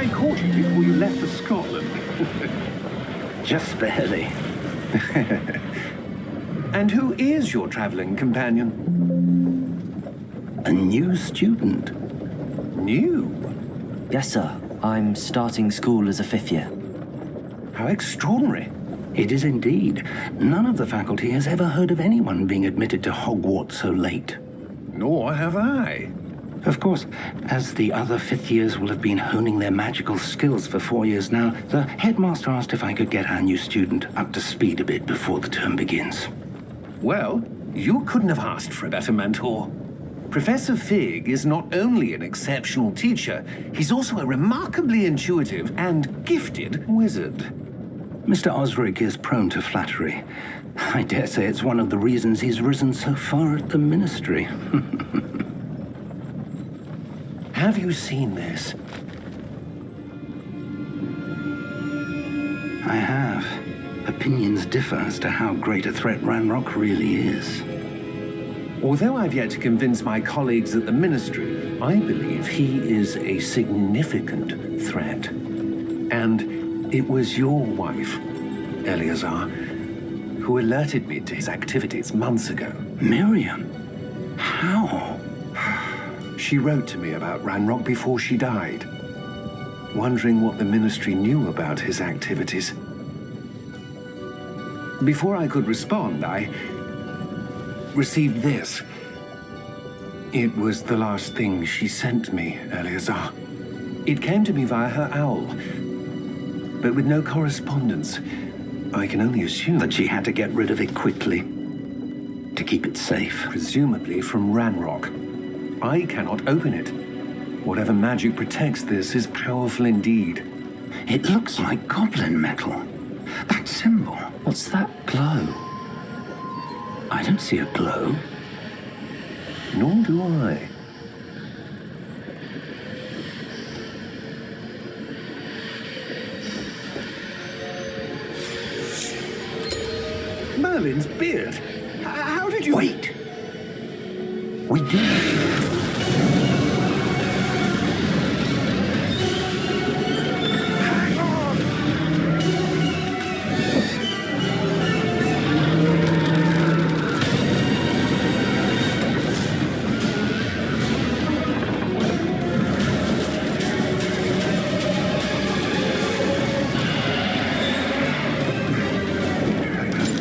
I caught you before you left for Scotland. Just barely. And who is your traveling companion? A new student. New? Yes, sir. I'm starting school as a fifth year. How extraordinary. It is indeed. None of the faculty has ever heard of anyone being admitted to Hogwarts so late. Nor have I. Of course, as the other fifth years will have been honing their magical skills for 4 years now, the headmaster asked if I could get our new student up to speed a bit before the term begins. Well, you couldn't have asked for a better mentor. Professor Fig is not only an exceptional teacher, he's also a remarkably intuitive and gifted wizard. Mr. Osric is prone to flattery. I dare say it's one of the reasons he's risen so far at the Ministry. Have you seen this? I have. Opinions differ as to how great a threat Ranrock really is. Although I've yet to convince my colleagues at the Ministry, I believe he is a significant threat. And it was your wife, Eleazar, who alerted me to his activities months ago. Miriam? How? She wrote to me about Ranrock before she died, wondering what the Ministry knew about his activities. Before I could respond, I received this. It was the last thing she sent me, Eleazar. It came to me via her owl, but with no correspondence. I can only assume That she had to get rid of it quickly, to keep it safe. presumably from Ranrock. I cannot open it. Whatever magic protects this is powerful indeed. It looks like goblin metal. That symbol. What's that glow? I don't see a glow. Nor do I. Merlin's beard. How did you... Wait! We did. Hang on!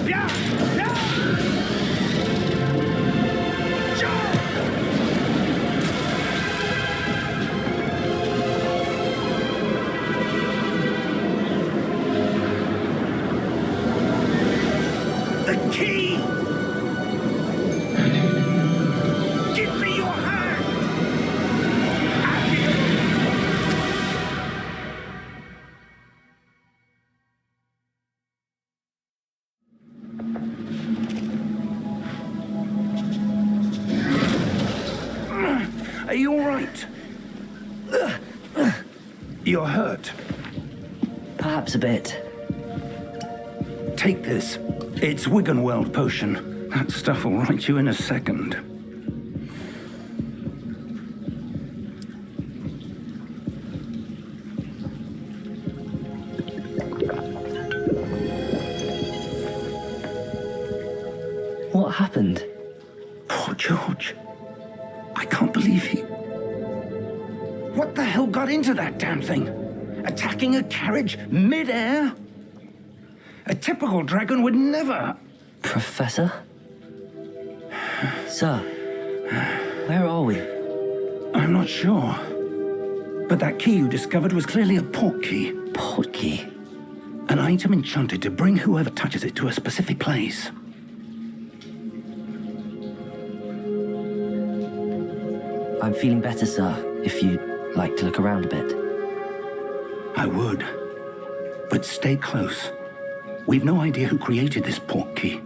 Yeah! Yeah! Jump! The key! Give me your hand! Are you all right? You're hurt. Perhaps a bit. Take this. It's Wiggenweld potion. That stuff will right you in a second. What happened? Poor George. I can't believe he... What the hell got into that damn thing? Attacking a carriage mid-air? A typical dragon would never... Professor? Sir, where are we? I'm not sure. But that key you discovered was clearly a port key. Port key? An item enchanted to bring whoever touches it to a specific place. I'm feeling better, sir, if you'd like to look around a bit. I would. But stay close. We've no idea who created this port key.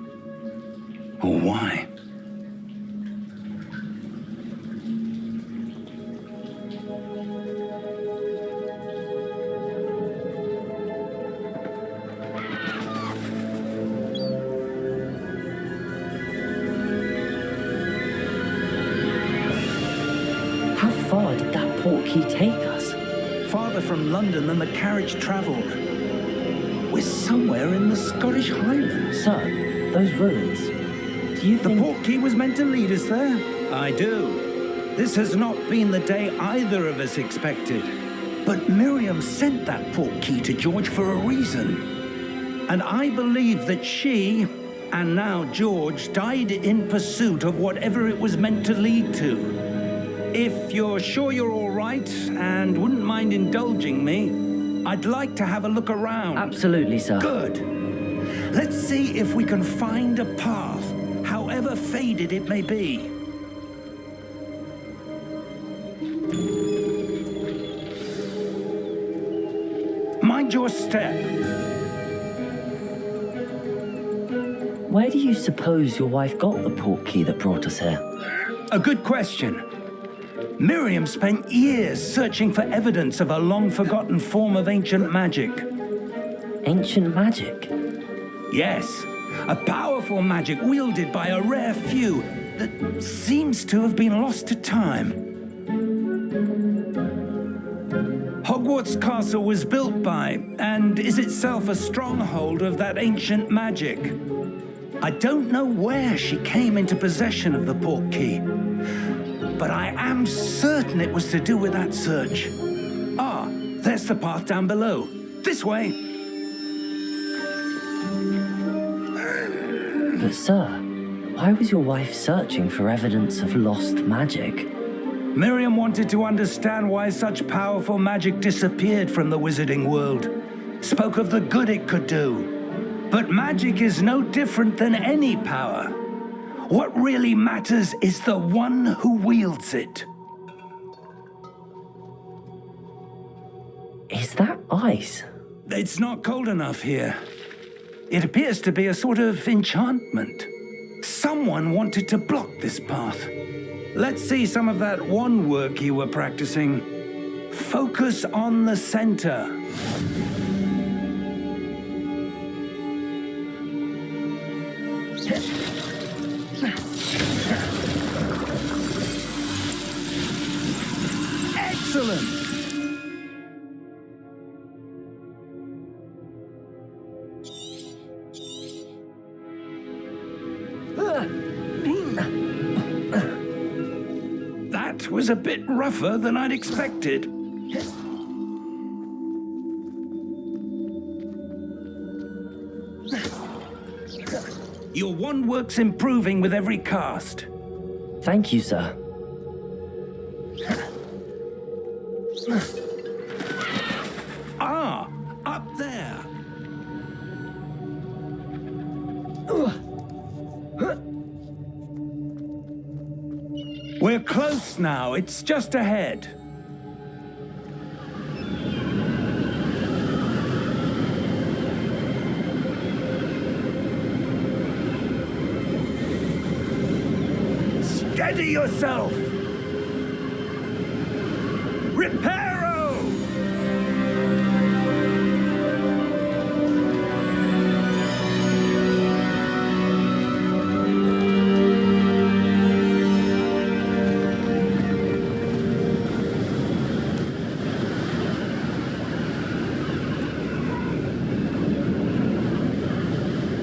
Or why. How far did that port key take us? farther from London than the carriage travelled. We're somewhere in the Scottish Highlands. Sir, those ruins. Do you The think... portkey was meant to lead us there? I do. This has not been the day either of us expected. But Miriam sent that portkey to George for a reason. And I believe that she, and now George, died in pursuit of whatever it was meant to lead to. If you're sure you're all right and wouldn't mind indulging me, I'd like to have a look around. Absolutely, sir. Good. Let's see if we can find a path, however faded it may be. Mind your step. Where do you suppose your wife got the portkey that brought us here? A good question. Miriam spent years searching for evidence of a long-forgotten form of ancient magic. Ancient magic? Yes, a powerful magic wielded by a rare few that seems to have been lost to time. Hogwarts Castle was built by, and is itself a stronghold of that ancient magic. I don't know where she came into possession of the portkey, but I am certain it was to do with that search. Ah, there's the path down below. This way. But sir, why was your wife searching for evidence of lost magic? Miriam wanted to understand why such powerful magic disappeared from the wizarding world. Spoke of the good it could do. But magic is no different than any power. What really matters is the one who wields it. Is that ice? It's not cold enough here. It appears to be a sort of enchantment. Someone wanted to block this path. Let's see some of that wand work you were practicing. Focus on the center. Excellent! That was a bit rougher than I'd expected. Your wand work's improving with every cast. Thank you, sir. Ah, up there. We're close now. It's just ahead. Steady yourself! Reparo!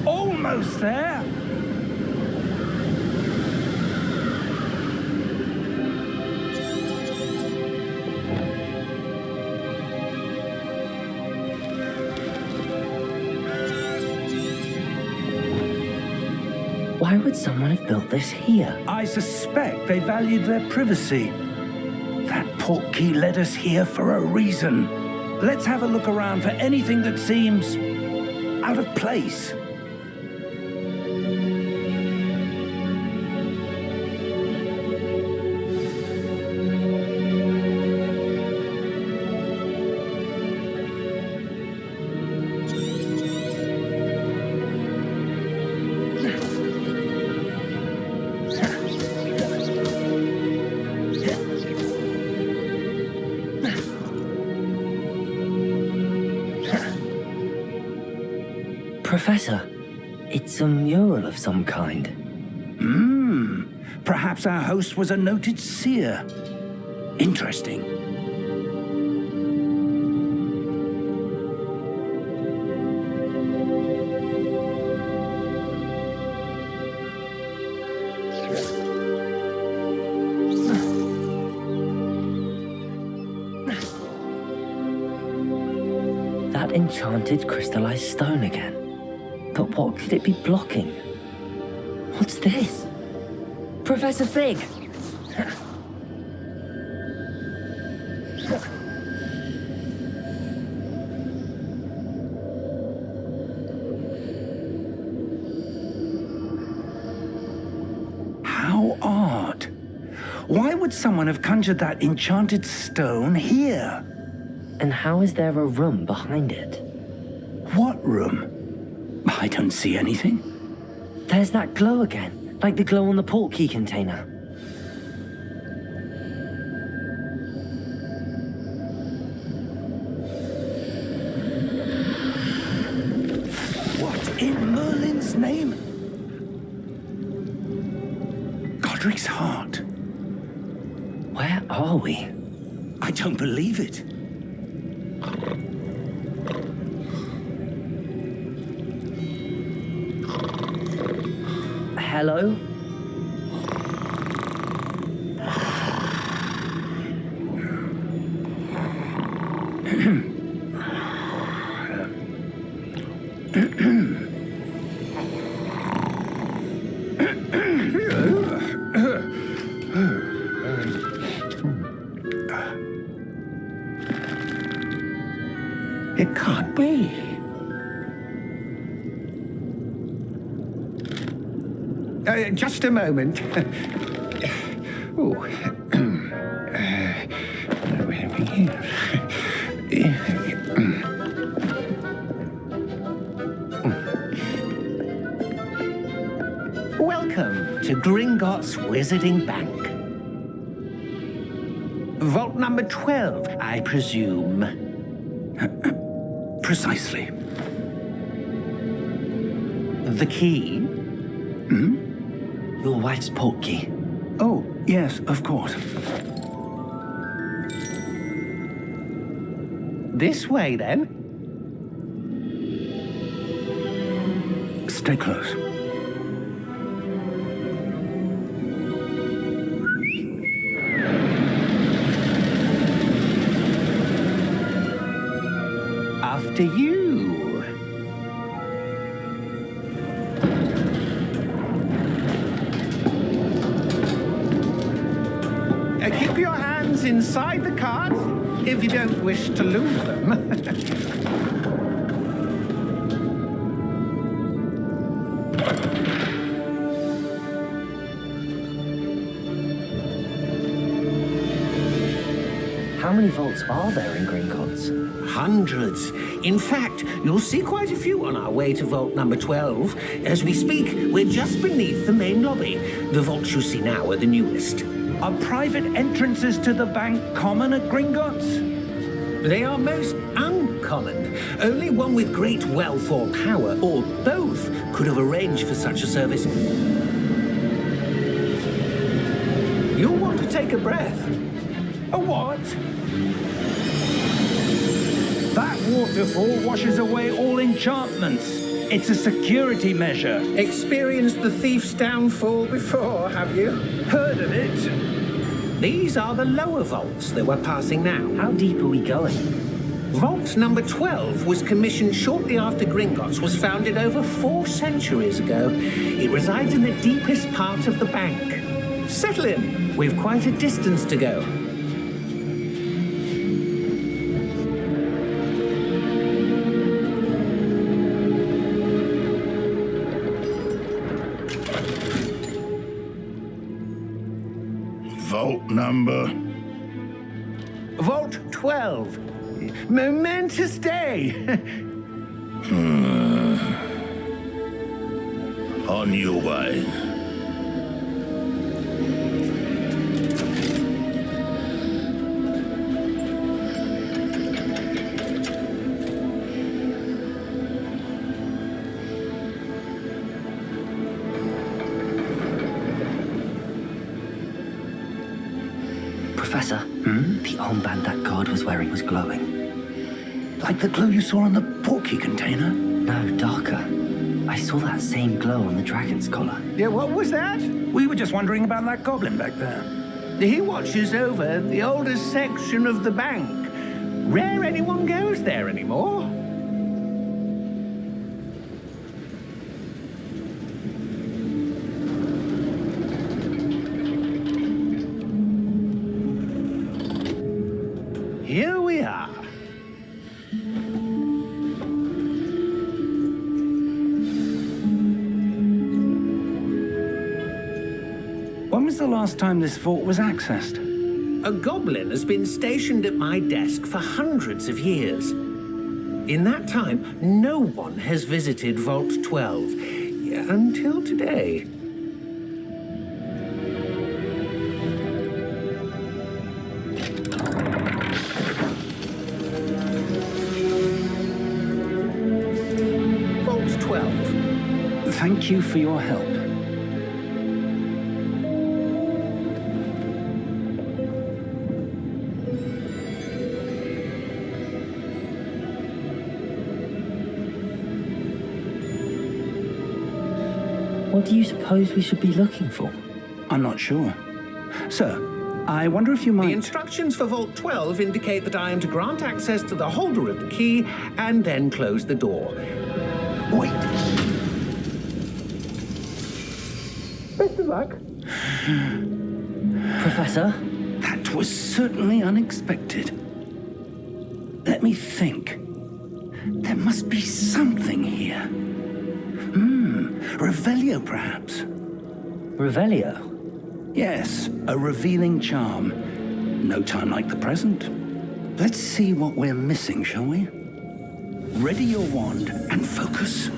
Almost there. Why would someone have built this here? I suspect they valued their privacy. That portkey led us here for a reason. Let's have a look around for anything that seems out of place. Professor, it's a mural of some kind. Perhaps our host was a noted seer. Interesting. That enchanted crystallized stone again. But what could it be blocking? What's this? Professor Fig! How odd. Why would someone have conjured that enchanted stone here? And how is there a room behind it? What room? I don't see anything. There's that glow again, like the glow on the portkey container. What in Merlin's name? Godric's heart. Where are we? I don't believe it. Hello? It can't be. Just a moment. Oh. Welcome to Gringotts Wizarding Bank. Vault number 12, I presume. Precisely. The key? Your wife's portkey. Oh, yes, of course. This way, then. Stay close. After you. Keep your hands inside the cards if you don't wish to lose them. How many vaults are there in Gringotts? Hundreds. In fact, you'll see quite a few on our way to vault number 12. As we speak, we're just beneath the main lobby. The vaults you see now are the newest. Are private entrances to the bank common at Gringotts? They are most uncommon. Only one with great wealth or power, or both, could have arranged for such a service. You'll want to take a breath. A what? That waterfall washes away all enchantments. It's a security measure. Experienced the thief's downfall before, have you? Heard of it? These are the lower vaults that we're passing now. How deep are we going? Vault number 12 was commissioned shortly after Gringotts was founded over 4 centuries ago. It resides in the deepest part of the bank. Settle in. We've quite a distance to go. Vault number? Vault 12. Momentous day. On your way. Professor, the armband that guard was wearing was glowing. Like the glow you saw on the portkey container? No, darker. I saw that same glow on the dragon's collar. Yeah, what was that? We were just wondering about that goblin back there. He watches over the oldest section of the bank. Rare anyone goes there anymore. here we are. When was the last time this vault was accessed? A goblin has been stationed at my desk for hundreds of years. In that time, no one has visited Vault 12 until today. Vault 12. Thank you for your help. What do you suppose we should be looking for? I'm not sure. Sir, I wonder if you The might... instructions for Vault 12 indicate that I am to grant access to the holder of the key and then close the door. Wait! Best of luck. Professor? That was certainly unexpected. Let me think. There must be something here. Revelio, perhaps? Revelio? Yes, a revealing charm. No time like the present. Let's see what we're missing, shall we? Ready your wand and focus.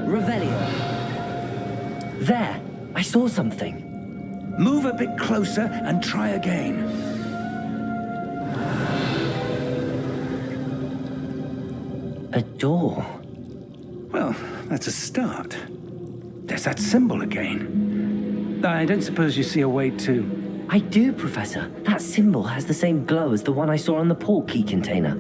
Revelio. There! I saw something. Move a bit closer and try again. A door. Well, that's a start. There's that symbol again. I don't suppose you see a way to... I do, Professor. That symbol has the same glow as the one I saw on the port key container.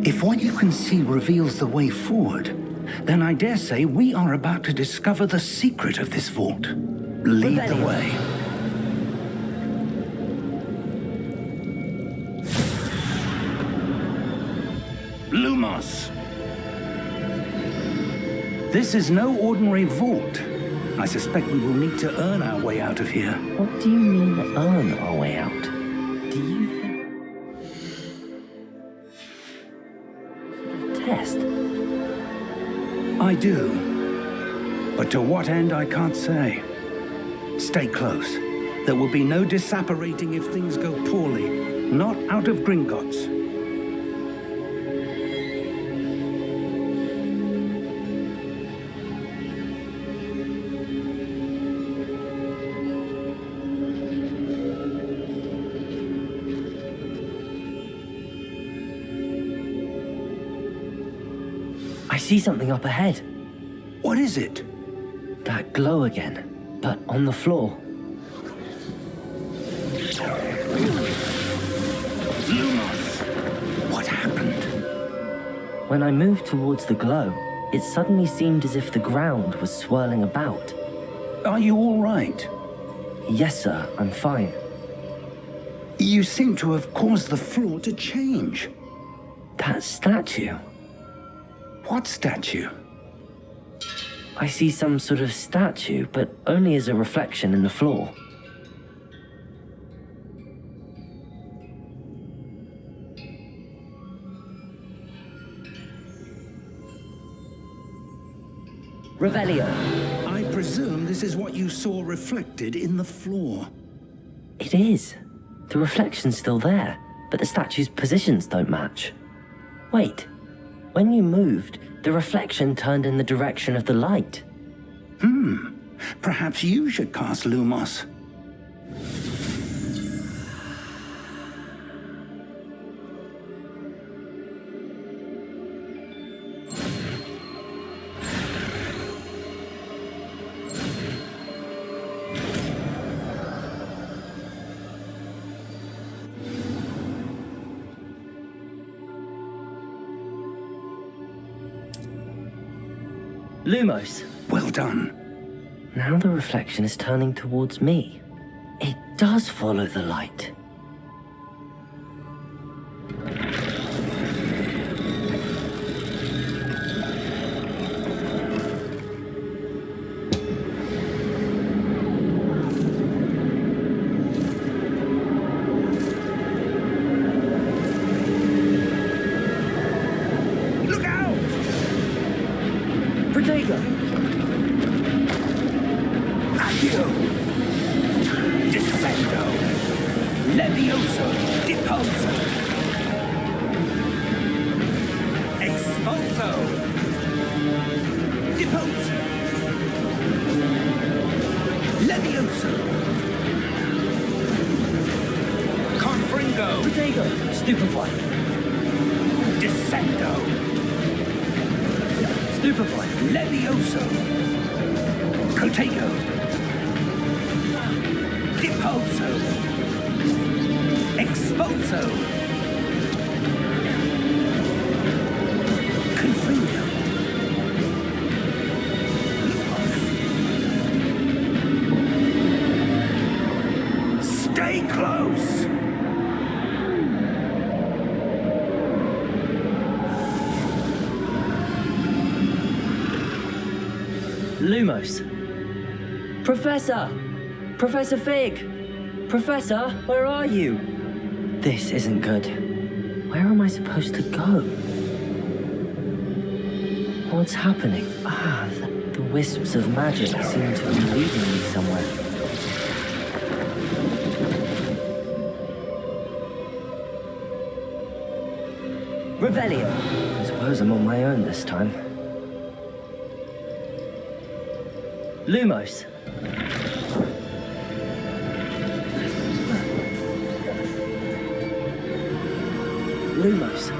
If what you can see reveals the way forward, then I dare say we are about to discover the secret of this vault. Lead the Revelio. way. Lumos! This is no ordinary vault. I suspect we will need to earn our way out of here. What do you mean, earn our way out? Do you think... Test? I do. But to what end, I can't say. Stay close. There will be no disapparating if things go poorly. Not out of Gringotts. I see something up ahead. What is it? That glow again, but on the floor. Lumos! What happened? When I moved towards the glow, it suddenly seemed as if the ground was swirling about. Are you all right? Yes, sir, I'm fine. You seem to have caused the floor to change. That statue. What statue? I see some sort of statue, but only as a reflection in the floor. Revelio. I presume this is what you saw reflected in the floor. It is. The reflection's still there, but the statue's positions don't match. Wait, When you moved, the reflection turned in the direction of the light. Perhaps you should cast Lumos. Lumos. Well done. Now the reflection is turning towards me. It does follow the light. Look out! Protego! Accio! Descendo! Levioso! Deposo! Expulso! Deposo! Levioso! Confringo! Protego! Stupefy! Descendo! Stupefy! Levioso! Protego! Deposo! Expulso! Confringo! Stay close! Lumos. Professor! Professor Fig! Professor, where are you? This isn't good. Where am I supposed to go? What's happening? The wisps of magic seem to be leading me somewhere. Revelio! I suppose I'm on my own this time. Lumos. Lumos.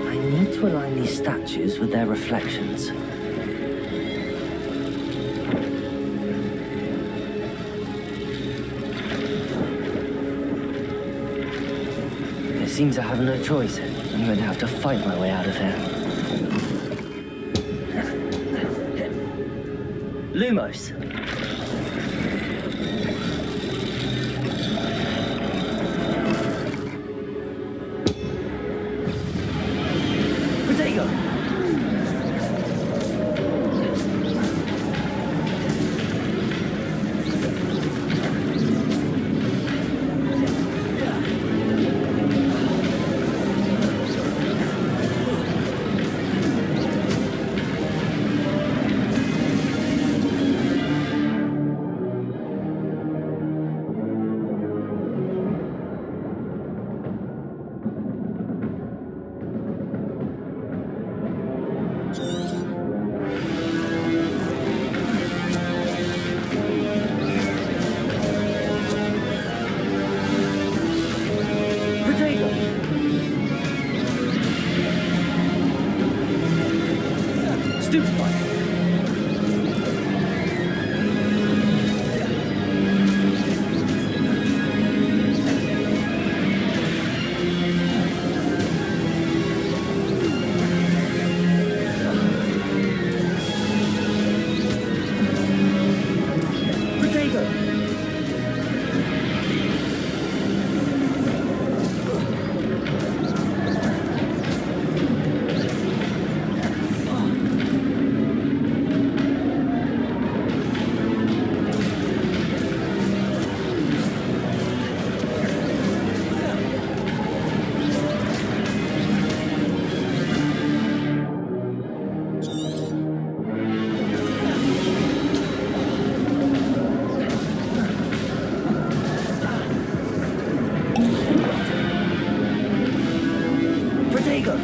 I need to align these statues with their reflections. It seems I have no choice. I'm going to have to fight my way out of here. Lumos. Protego. Protego!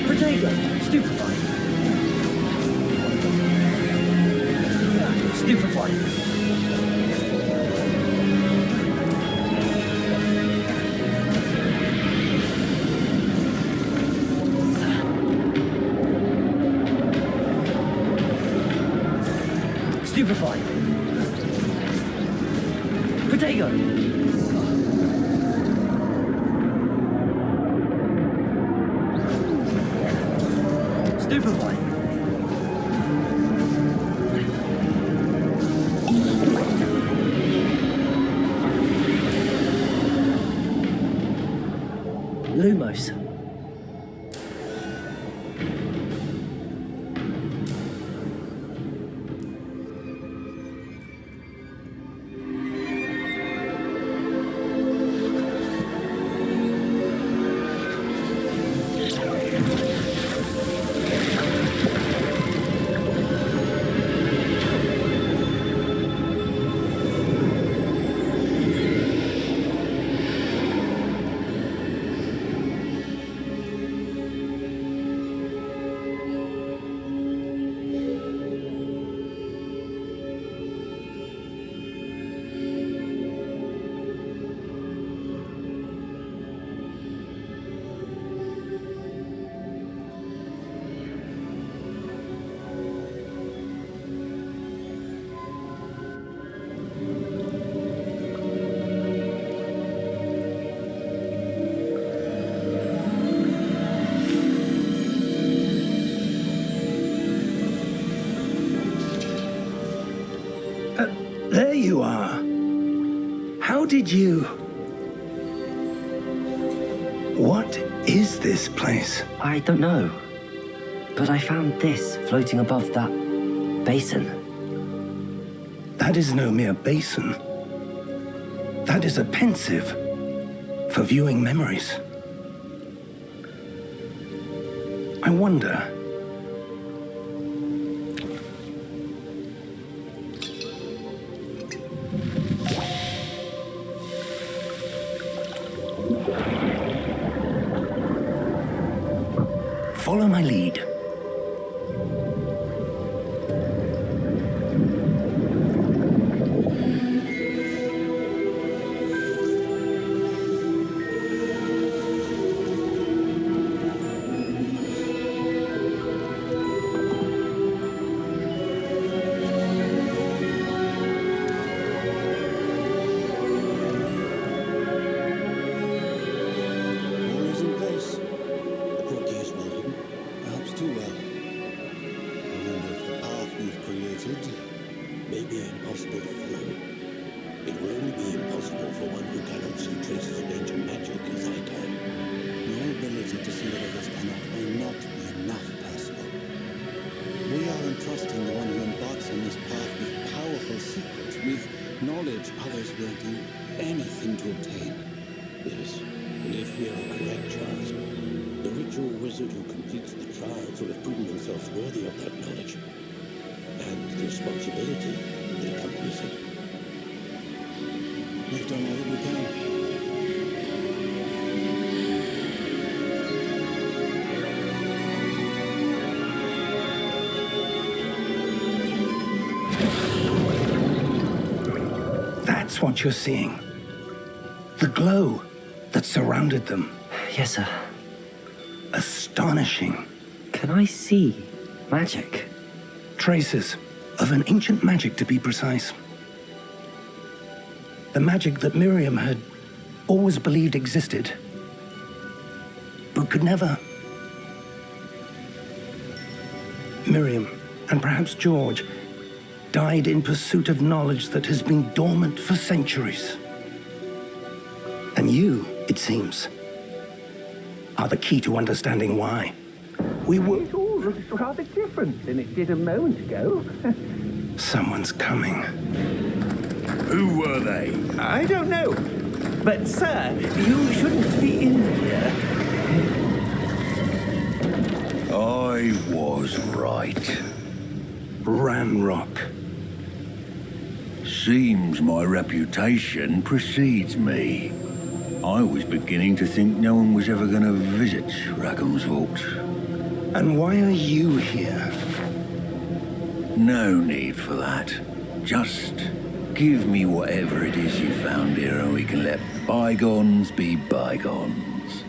Protego! Stupefy! Stupefy! Stupefy! Protego! Stupefy! Lumos. There you are. How did you... What is this place? I don't know. But I found this floating above that basin. That is no mere basin. That is a pensive for viewing memories. I wonder... Follow my lead. knowledge others will do anything to obtain. Yes, and if we are correct, Charles, the ritual wizard who completes the trials will have proven themselves worthy of that knowledge and the responsibility that accompanies it. We've done all that we can. That's what you're seeing. The glow that surrounded them. Yes, sir. Astonishing. Can I see magic? Traces of an ancient magic, to be precise. The magic that Miriam had always believed existed, but could never. Miriam, and perhaps George, died in pursuit of knowledge that has been dormant for centuries. And you, it seems, are the key to understanding why. It all looks rather different than it did a moment ago. Someone's coming. Who were they? I don't know. But, sir, you shouldn't be in here. I was right. Ranrock. Seems my reputation precedes me. I was beginning to think no one was ever going to visit Rackham's vault. And why are you here? No need for that. Just give me whatever it is you found here and we can let bygones be bygones.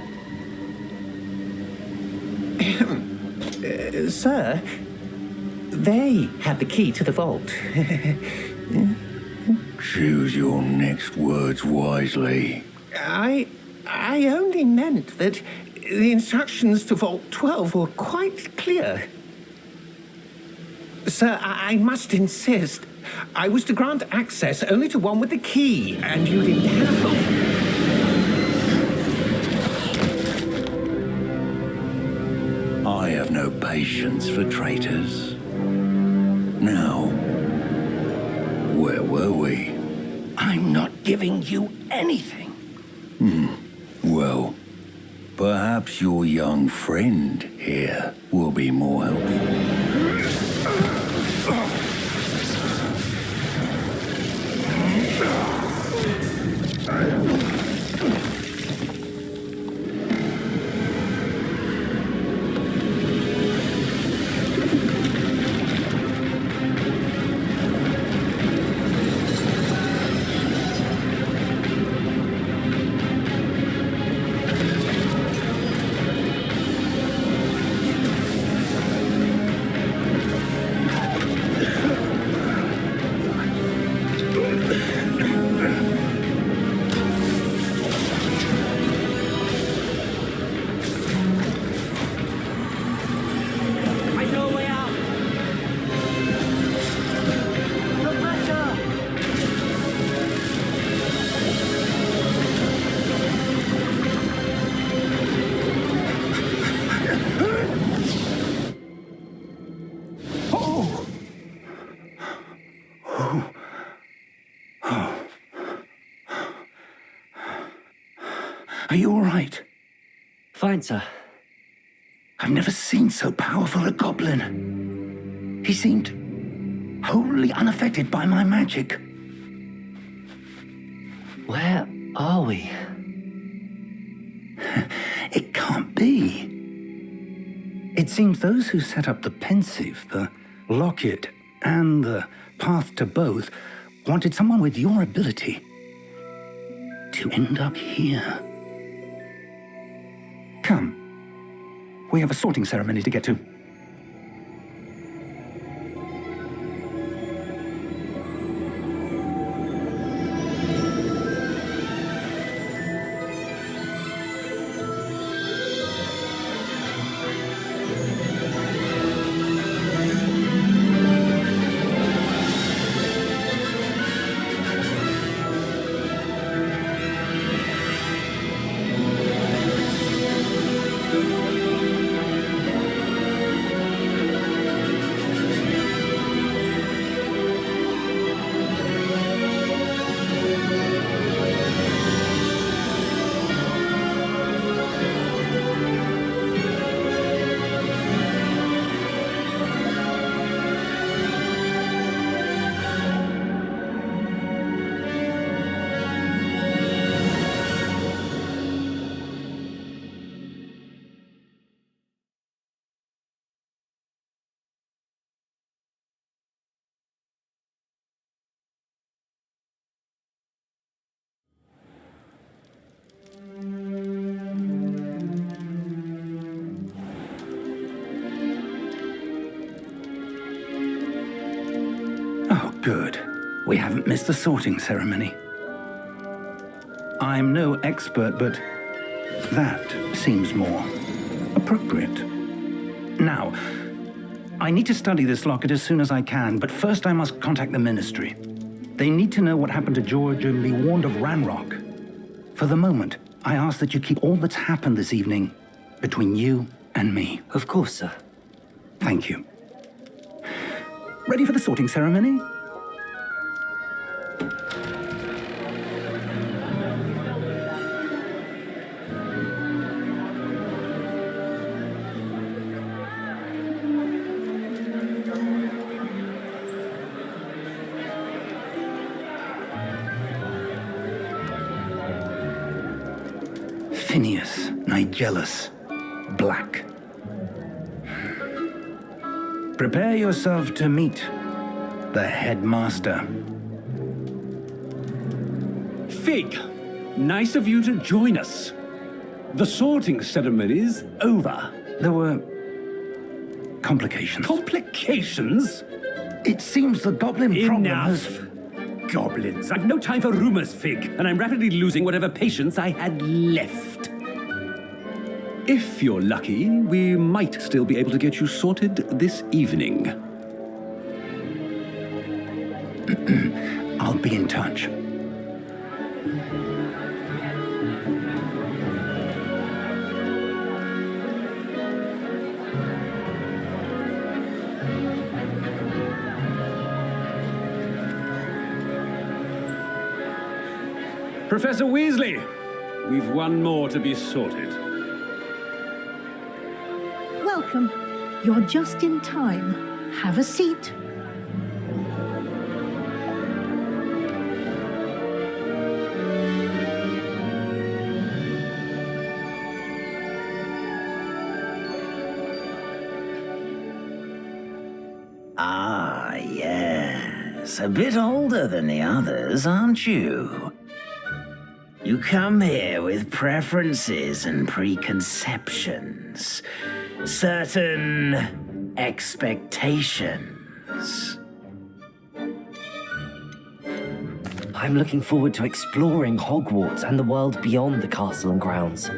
Sir, they had the key to the vault. Choose your next words wisely. I only meant that the instructions to Vault 12 were quite clear. Sir, I must insist. I was to grant access only to one with the key, and you didn't have them. I have no patience for traitors. Now, where were we? I'm not giving you anything. Well, perhaps your young friend here will be more helpful. I know a way out! Professor! Are you all right? Fine, sir. I've never seen so powerful a goblin. He seemed wholly unaffected by my magic. Where are we? It can't be. It seems those who set up the pensive, the locket, and the path to both wanted someone with your ability to end up here. Come. We have a sorting ceremony to get to. Oh, good. We haven't missed the sorting ceremony. I'm no expert, but that seems more appropriate. Now, I need to study this locket as soon as I can, but first I must contact the Ministry. They need to know what happened to George and be warned of Ranrock. For the moment, I ask that you keep all that's happened this evening between you and me. Of course, sir. Thank you. Ready for the sorting ceremony? Phineas, Nigellus, Black. Prepare yourself to meet the headmaster. Fig, nice of you to join us. The sorting ceremony's over. There were complications. Complications? It seems the goblin problem has... Enough. Goblins. I've no time for rumors, Fig, and I'm rapidly losing whatever patience I had left. If you're lucky, we might still be able to get you sorted this evening. I'll be in touch. Professor Weasley, we've one more to be sorted. Welcome. You're just in time. Have a seat. Ah, yes. A bit older than the others, aren't you? You come here with preferences and preconceptions. Certain expectations. I'm looking forward to exploring Hogwarts and the world beyond the castle and grounds.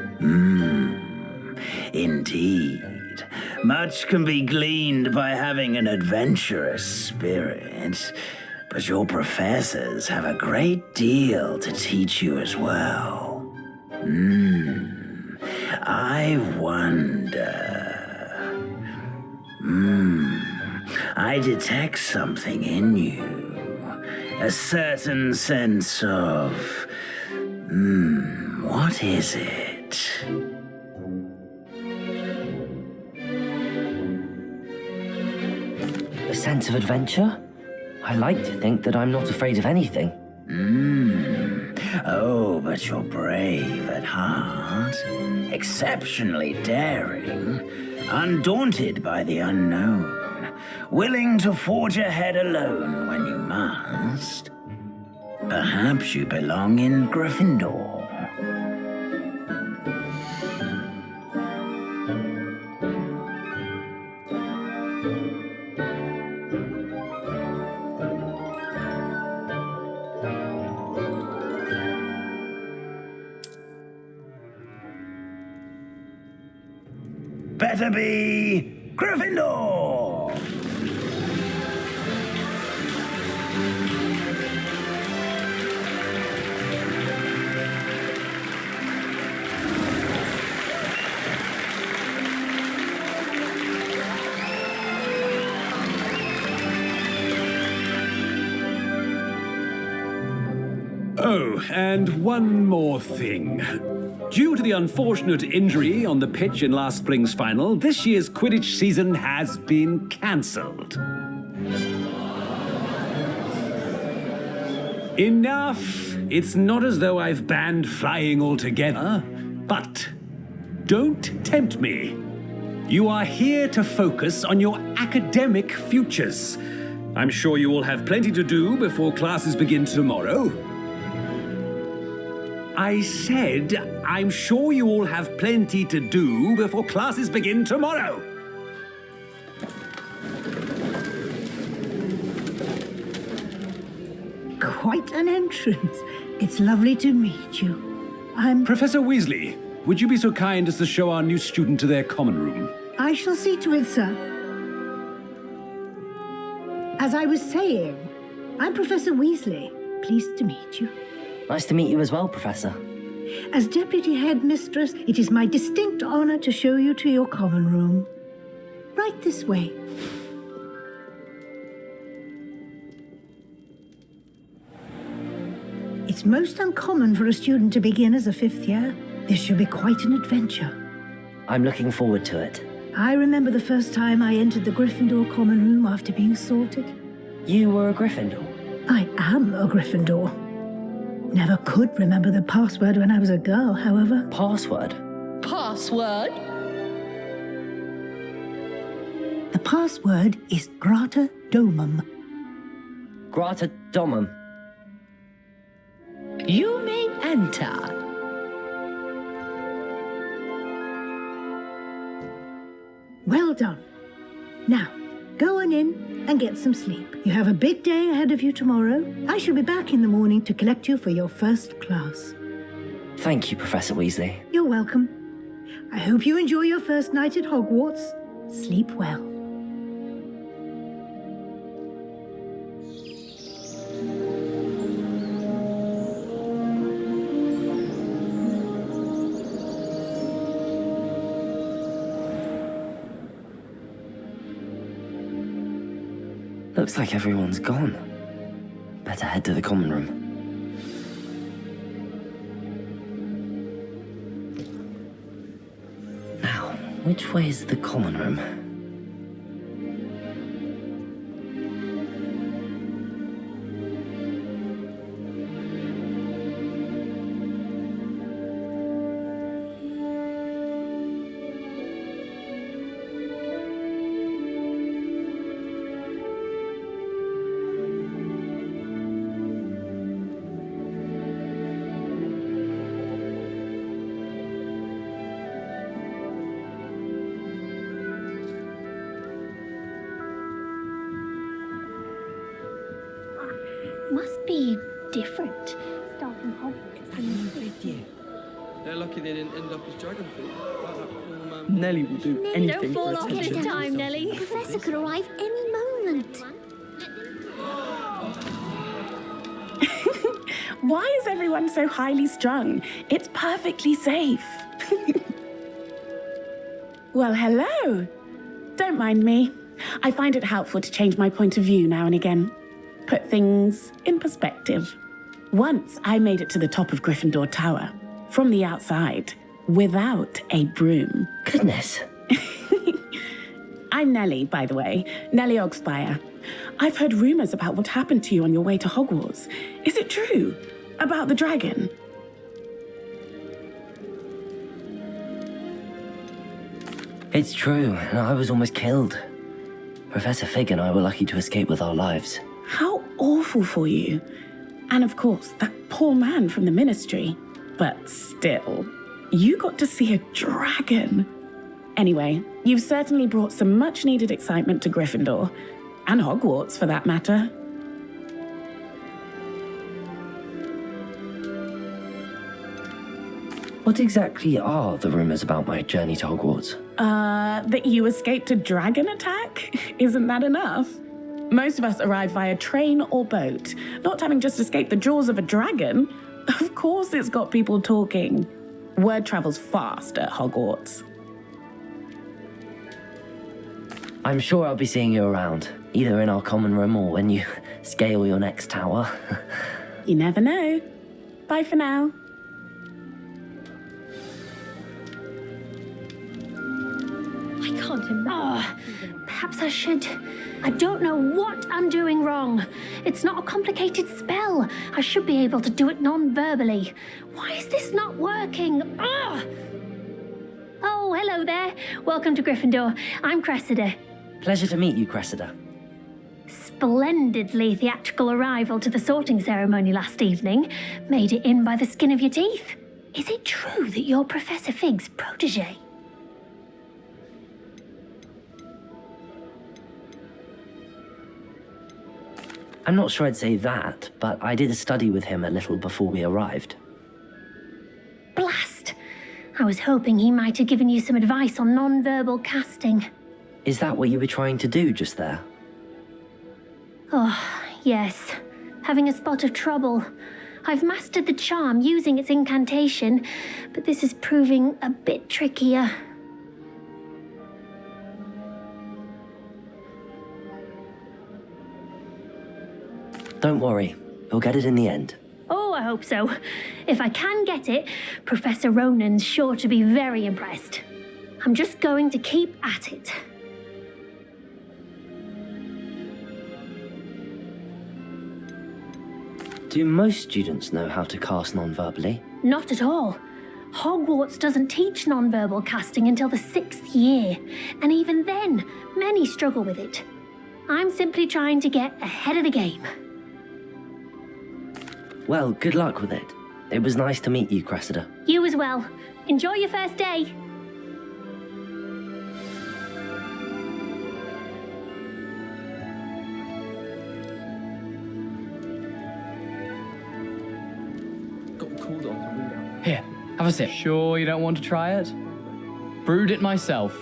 Indeed. Much can be gleaned by having an adventurous spirit, but your professors have a great deal to teach you as well. I wonder... I detect something in you. A certain sense of... what is it? A sense of adventure? I like to think that I'm not afraid of anything. Oh, but you're brave at heart. Exceptionally daring. Undaunted by the unknown. Willing to forge ahead alone when you must. Perhaps you belong in Gryffindor. Better be Gryffindor! Oh, and one more thing. Due to the unfortunate injury on the pitch in last spring's final, this year's Quidditch season has been cancelled. Enough! It's not as though I've banned flying altogether, but don't tempt me. You are here to focus on your academic futures. I'm sure you will have plenty to do before classes begin tomorrow. I said, I'm sure you all have plenty to do before classes begin tomorrow. Quite an entrance. It's lovely to meet you. Professor Weasley, would you be so kind as to show our new student to their common room? I shall see to it, sir. As I was saying, I'm Professor Weasley. Pleased to meet you. Nice to meet you as well, Professor. As Deputy Headmistress, it is my distinct honor to show you to your common room. Right this way. It's most uncommon for a student to begin as a 5th year. This should be quite an adventure. I'm looking forward to it. I remember the first time I entered the Gryffindor common room after being sorted. You were a Gryffindor? I am a Gryffindor. Never could remember the password when I was a girl, however. Password? Password? The password is Grata Domum. Grata Domum. You may enter. Well done. Now, go on in and get some sleep. You have a big day ahead of you tomorrow. I shall be back in the morning to collect you for your first class. Thank you, Professor Weasley. You're welcome. I hope you enjoy your first night at Hogwarts. Sleep well. Looks like everyone's gone. Better head to the common room. Now, which way is the common room? Must be different. Starting Hogwarts. They're lucky they didn't end up as dragon food. Like that poor man. Nelly will do anything for Don't fall off attention. this time, Nelly. The Professor could arrive any moment. Why is everyone so highly strung? It's perfectly safe. Well, hello. Don't mind me. I find it helpful to change my point of view now and again. Put things in perspective. Once I made it to the top of Gryffindor Tower, from the outside, without a broom. Goodness. I'm Nellie, by the way, Nellie Ogspire. I've heard rumors about what happened to you on your way to Hogwarts. Is it true? About the dragon? It's true, and I was almost killed. Professor Fig and I were lucky to escape with our lives. How awful for you. And of course, that poor man from the Ministry. But still, you got to see a dragon. Anyway, you've certainly brought some much-needed excitement to Gryffindor. And Hogwarts, for that matter. What exactly are the rumors about my journey to Hogwarts? That you escaped a dragon attack? Isn't that enough? Most of us arrive via train or boat, not having just escaped the jaws of a dragon. Of course it's got people talking. Word travels fast at Hogwarts. I'm sure I'll be seeing you around, either in our common room or when you scale your next tower. You never know. Bye for now. I can't imagine. Perhaps I should. I don't know what I'm doing wrong. It's not a complicated spell. I should be able to do it non-verbally. Why is this not working? Oh, hello there. Welcome to Gryffindor. I'm Cressida. Pleasure to meet you, Cressida. Splendidly theatrical arrival to the sorting ceremony last evening. Made it in by the skin of your teeth. Is it true that you're Professor Fig's protégé? I'm not sure I'd say that, but I did a study with him a little before we arrived. Blast! I was hoping he might have given you some advice on non-verbal casting. Is that what you were trying to do just there? Oh, yes. Having a spot of trouble. I've mastered the charm using its incantation, but this is proving a bit trickier. Don't worry, you'll get it in the end. Oh, I hope so. If I can get it, Professor Ronan's sure to be very impressed. I'm just going to keep at it. Do most students know how to cast non-verbally? Not at all. Hogwarts doesn't teach non-verbal casting until the 6th year, and even then, many struggle with it. I'm simply trying to get ahead of the game. Well, good luck with it. It was nice to meet you, Cressida. You as well. Enjoy your first day. Got the called on to read out. Here, have a sip. Sure you don't want to try it? Brewed it myself.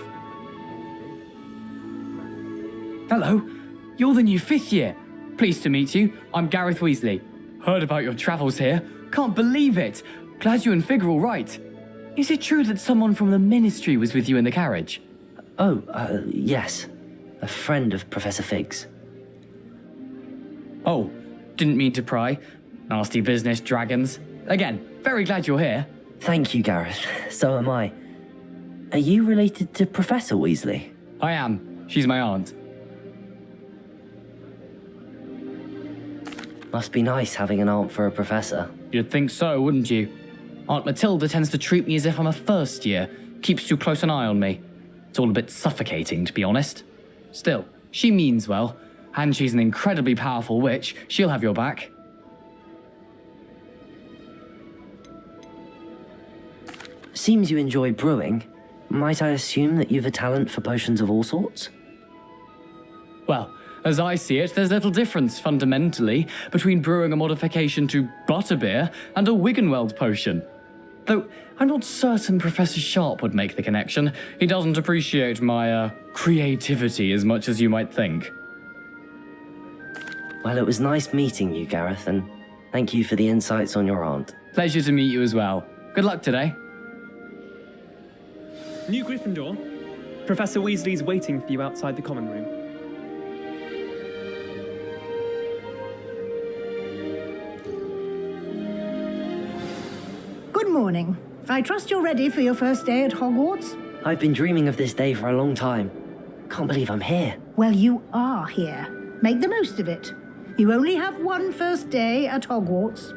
Hello, you're the new 5th year. Pleased to meet you. I'm Gareth Weasley. Heard about your travels here. Can't believe it. Glad you and Fig are all right. Is it true that someone from the Ministry was with you in the carriage? Oh, yes. A friend of Professor Fig's. Oh, didn't mean to pry. Nasty business, dragons. Again, very glad you're here. Thank you, Gareth. So am I. Are you related to Professor Weasley? I am. She's my aunt. Must be nice having an aunt for a professor. You'd think so, wouldn't you? Aunt Matilda tends to treat me as if I'm a first year. Keeps too close an eye on me. It's all a bit suffocating, to be honest. Still, she means well. And she's an incredibly powerful witch. She'll have your back. Seems you enjoy brewing. Might I assume that you've a talent for potions of all sorts? Well, as I see it, there's little difference, fundamentally, between brewing a modification to butterbeer and a Wiggenweld potion. Though, I'm not certain Professor Sharp would make the connection. He doesn't appreciate my, creativity as much as you might think. Well, it was nice meeting you, Gareth, and thank you for the insights on your aunt. Pleasure to meet you as well. Good luck today. New Gryffindor. Professor Weasley's waiting for you outside the common room. Good morning. I trust you're ready for your first day at Hogwarts? I've been dreaming of this day for a long time. Can't believe I'm here. Well, you are here. Make the most of it. You only have one first day at Hogwarts.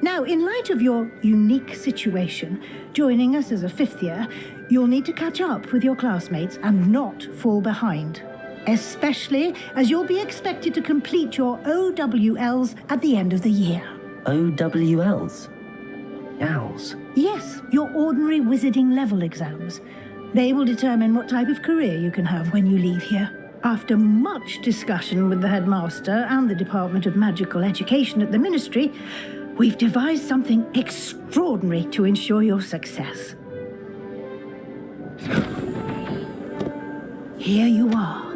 Now, in light of your unique situation, joining us as a 5th year, you'll need to catch up with your classmates and not fall behind. Especially as you'll be expected to complete your OWLs at the end of the year. OWLs? Owls? Yes, your ordinary wizarding level exams. They will determine what type of career you can have when you leave here. After much discussion with the headmaster and the Department of Magical Education at the Ministry, we've devised something extraordinary to ensure your success. Here you are.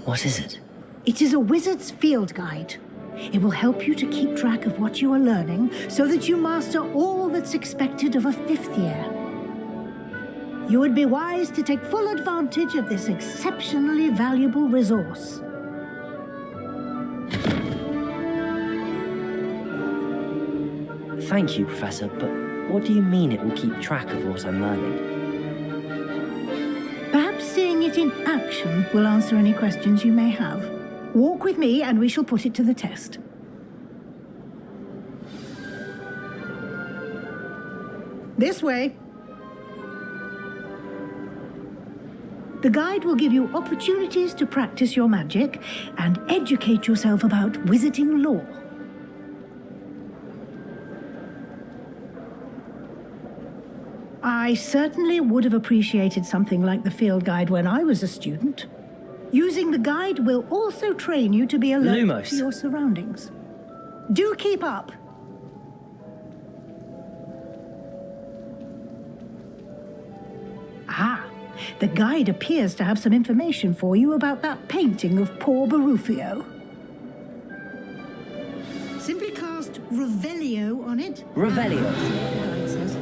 What is it? It is a wizard's field guide. It will help you to keep track of what you are learning so that you master all that's expected of a 5th year. You would be wise to take full advantage of this exceptionally valuable resource. Thank you, Professor, but what do you mean it will keep track of what I'm learning? Perhaps seeing it in action will answer any questions you may have. Walk with me and we shall put it to the test. This way. The guide will give you opportunities to practice your magic and educate yourself about wizarding lore. I certainly would have appreciated something like the field guide when I was a student. Using the guide will also train you to be alert Lumos. to your surroundings. Do keep up. Ah, the guide appears to have some information for you about that painting of poor Barufio. Simply cast cast Revelio on it. Revelio. The guide says.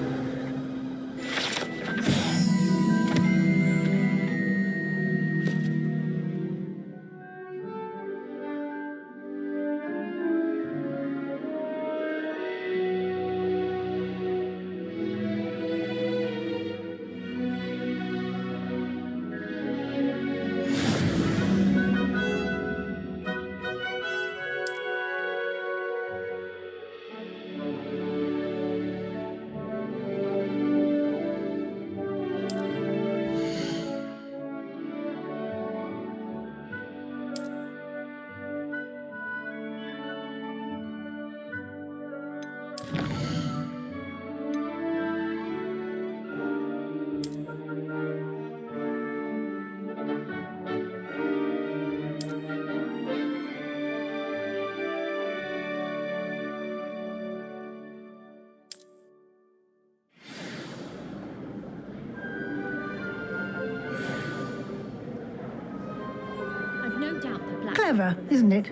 Clever, isn't it?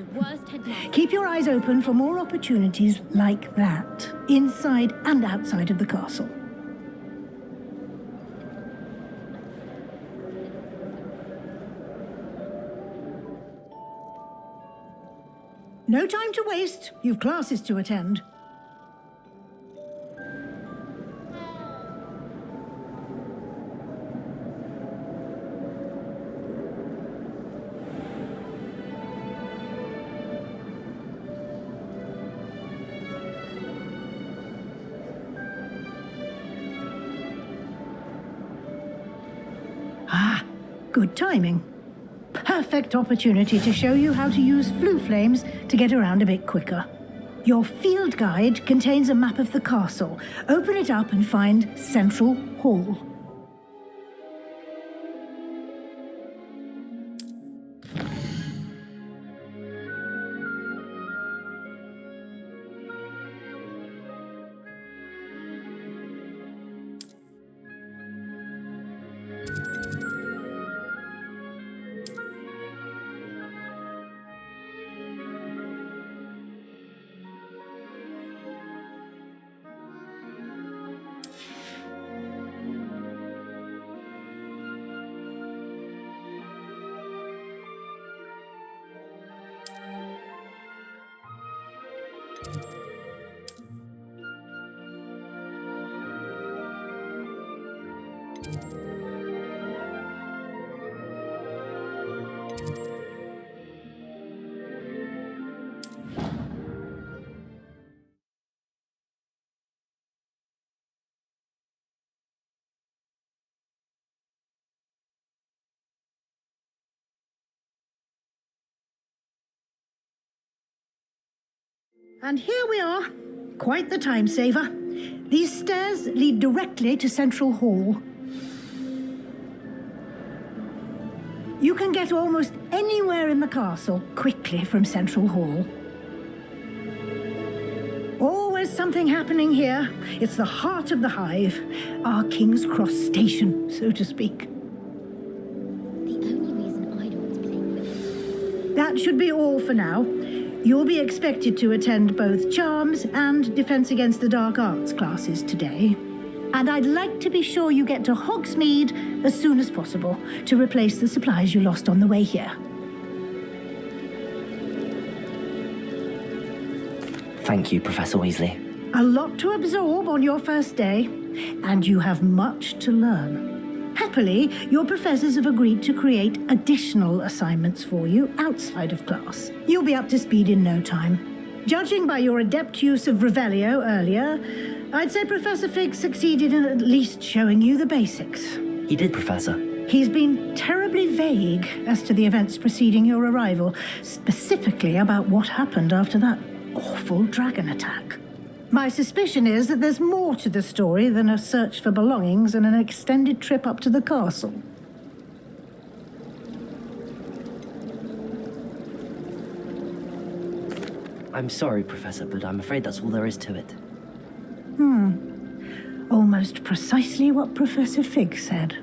Keep your eyes open for more opportunities like that, inside and outside of the castle. No time to waste. You've classes to attend. Ah, good timing. Perfect opportunity to show you how to use flue flames to get around a bit quicker. Your field guide contains a map of the castle. Open it up and find Central Hall. And here we are. Quite the time saver. These stairs lead directly to Central Hall. You can get almost anywhere in the castle quickly from Central Hall. Always something happening here. It's the heart of the hive, our King's Cross station, so to speak. The only reason I don't play with That should be all for now. You'll be expected to attend both Charms and Defense Against the Dark Arts classes today. And I'd like to be sure you get to Hogsmeade as soon as possible to replace the supplies you lost on the way here. Thank you, Professor Weasley. A lot to absorb on your first day, and you have much to learn. Happily, your professors have agreed to create additional assignments for you outside of class. You'll be up to speed in no time. Judging by your adept use of Revelio earlier, I'd say Professor Fig succeeded in at least showing you the basics. He did, Professor. He's been terribly vague as to the events preceding your arrival, specifically about what happened after that awful dragon attack. My suspicion is that there's more to the story than a search for belongings and an extended trip up to the castle. I'm sorry, Professor, but I'm afraid that's all there is to it. Almost precisely what Professor Fig said.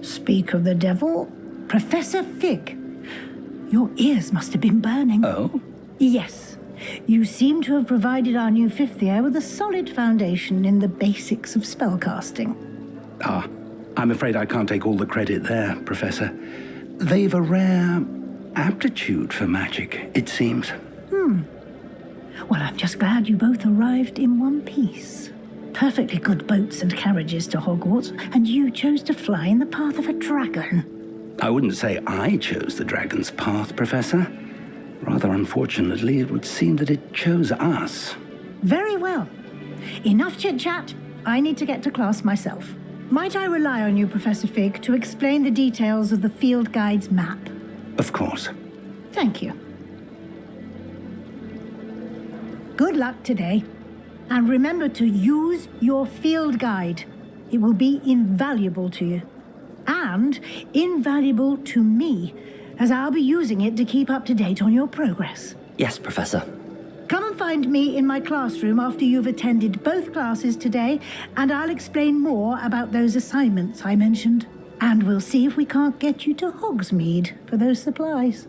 Speak of the devil, Professor Fig. Your ears must have been burning. Oh? Yes. You seem to have provided our new fifth year with a solid foundation in the basics of spellcasting. I'm afraid I can't take all the credit there, Professor. They've a rare aptitude for magic, it seems. Well, I'm just glad you both arrived in one piece. Perfectly good boats and carriages to Hogwarts, and you chose to fly in the path of a dragon. I wouldn't say I chose the dragon's path, Professor. Rather unfortunately, it would seem that it chose us. Very well. Enough chit-chat. I need to get to class myself. Might I rely on you, Professor Fig, to explain the details of the field guide's map? Of course. Thank you. Good luck today. And remember to use your field guide. It will be invaluable to you. And invaluable to me, as I'll be using it to keep up to date on your progress. Yes, Professor. Come and find me in my classroom after you've attended both classes today, and I'll explain more about those assignments I mentioned. And we'll see if we can't get you to Hogsmeade for those supplies.